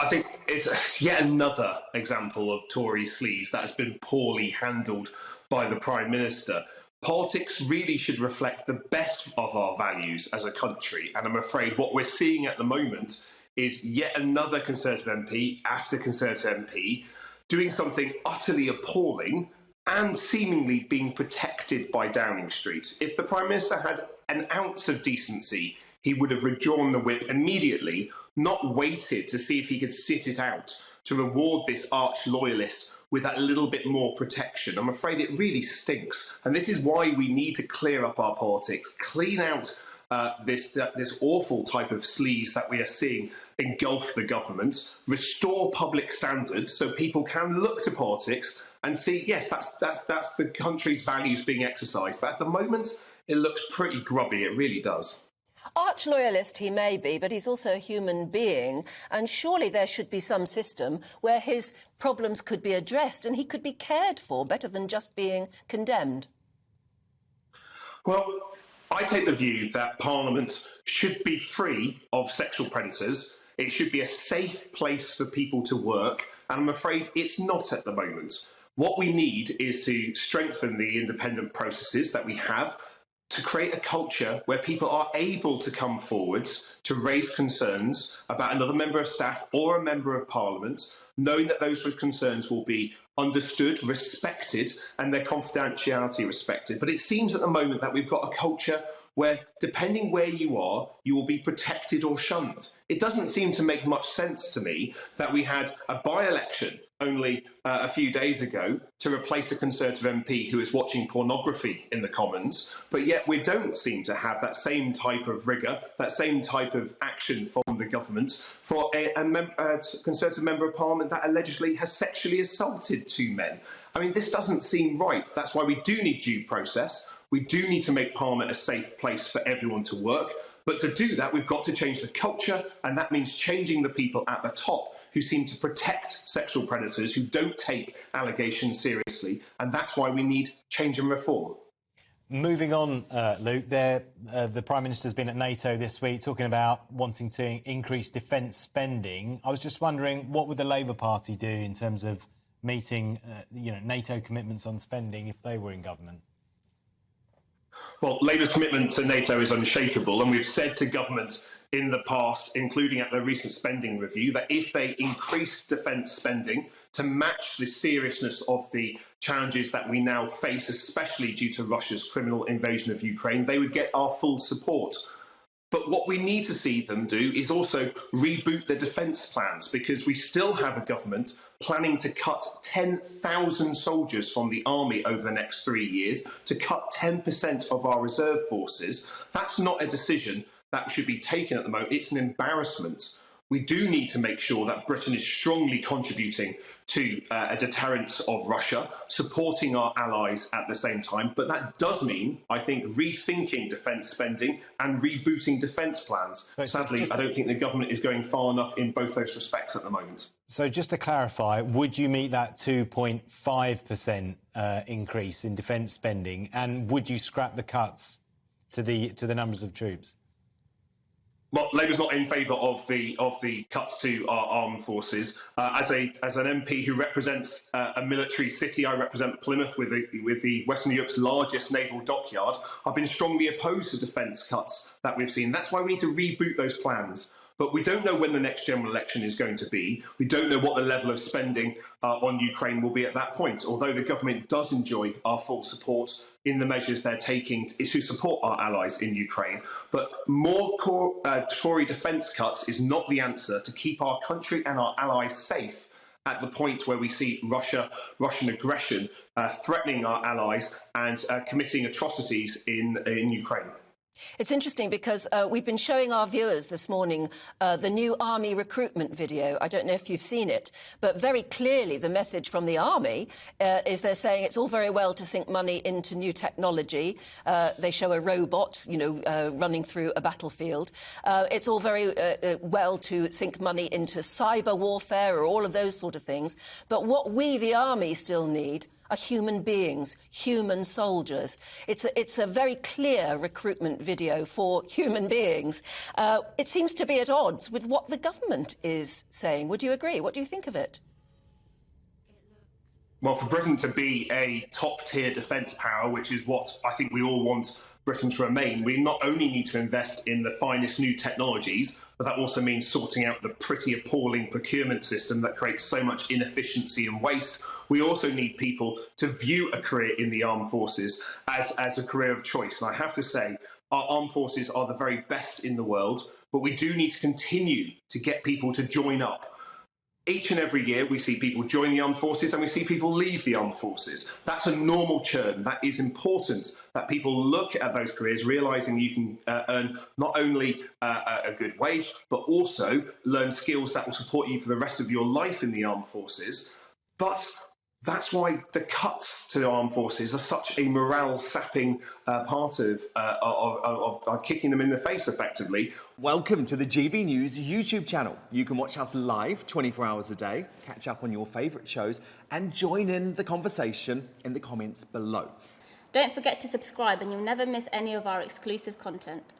I think it's yet another example of Tory sleaze that has been poorly handled by the Prime Minister. Politics really should reflect the best of our values as a country, and I'm afraid what we're seeing at the moment is yet another Conservative MP after Conservative MP doing something utterly appalling and seemingly being protected by Downing Street. If the Prime Minister had an ounce of decency, he would have withdrawn the whip immediately, not waited to see if he could sit it out to reward this arch-loyalist with that little bit more protection. I'm afraid it really stinks. And this is why we need to clear up our politics, clean out this awful type of sleaze that we are seeing engulf the government, restore public standards so people can look to politics and see, yes, that's the country's values being exercised. But at the moment, it looks pretty grubby. It really does. Arch-loyalist he may be, but he's also a human being, and surely there should be some system where his problems could be addressed and he could be cared for better than just being condemned. Well, I take the view that Parliament should be free of sexual predators. It should be a safe place for people to work, and I'm afraid it's not at the moment. What we need is to strengthen the independent processes that we have, to create a culture where people are able to come forwards to raise concerns about another member of staff or a member of Parliament, knowing that those concerns will be understood, respected, and their confidentiality respected. But it seems at the moment that we've got a culture where, depending where you are, you will be protected or shunned. It doesn't seem to make much sense to me that we had a by-election only a few days ago to replace a Conservative MP who is watching pornography in the Commons, but yet we don't seem to have that same type of rigour, that same type of action from the government for a Conservative Member of Parliament that allegedly has sexually assaulted two men. I mean, this doesn't seem right. That's why we do need due process. We do need to make Parliament a safe place for everyone to work. But to do that, we've got to change the culture, and that means changing the people at the top who seem to protect sexual predators, who don't take allegations seriously, and that's why we need change and reform. Moving on, Luke, the Prime Minister's been at NATO this week talking about wanting to increase defence spending. I was just wondering, what would the Labour Party do in terms of meeting NATO commitments on spending if they were in government? Well, Labour's commitment to NATO is unshakable, and we've said to government in the past, including at the recent spending review, that if they increase defence spending to match the seriousness of the challenges that we now face, especially due to Russia's criminal invasion of Ukraine, they would get our full support. But what we need to see them do is also reboot the defence plans, because we still have a government planning to cut 10,000 soldiers from the army over the next 3 years, to cut 10% of our reserve forces. That's not a decision that should be taken at the moment. It's an embarrassment. We do need to make sure that Britain is strongly contributing to a deterrence of Russia, supporting our allies at the same time. But that does mean, I think, rethinking defence spending and rebooting defence plans. Sadly, I don't think the government is going far enough in both those respects at the moment. So just to clarify, would you meet that 2.5% increase in defence spending, and would you scrap the cuts to the numbers of troops? Well, Labour's not in favour of the cuts to our armed forces. As an MP who represents a military city, I represent Plymouth with the Western Europe's largest naval dockyard. I've been strongly opposed to defence cuts that we've seen. That's why we need to reboot those plans. But we don't know when the next general election is going to be. We don't know what the level of spending on Ukraine will be at that point, although the government does enjoy our full support in the measures they're taking to support our allies in Ukraine. But more Tory defence cuts is not the answer to keep our country and our allies safe at the point where we see Russian aggression threatening our allies and committing atrocities in Ukraine. It's interesting because we've been showing our viewers this morning the new army recruitment video. I don't know if you've seen it, but very clearly the message from the army is they're saying it's all very well to sink money into new technology. They show a robot, running through a battlefield. It's all very well to sink money into cyber warfare or all of those sort of things. But what we, the army, still need are human beings, human soldiers. It's a very clear recruitment video for human beings. It seems to be at odds with what the government is saying. Would you agree? What do you think of it? Well, for Britain to be a top-tier defence power, which is what I think we all want Britain to remain, we not only need to invest in the finest new technologies, but that also means sorting out the pretty appalling procurement system that creates so much inefficiency and waste. We also need people to view a career in the armed forces as a career of choice. And I have to say, our armed forces are the very best in the world, but we do need to continue to get people to join up. Each and every year, we see people join the armed forces and we see people leave the armed forces. That's a normal churn. That is important, that people look at those careers, realising you can earn not only a good wage, but also learn skills that will support you for the rest of your life in the armed forces. But that's why the cuts to the armed forces are such a morale-sapping part of kicking them in the face, effectively. Welcome to the GB News YouTube channel. You can watch us live 24 hours a day, catch up on your favourite shows, and join in the conversation in the comments below. Don't forget to subscribe and you'll never miss any of our exclusive content.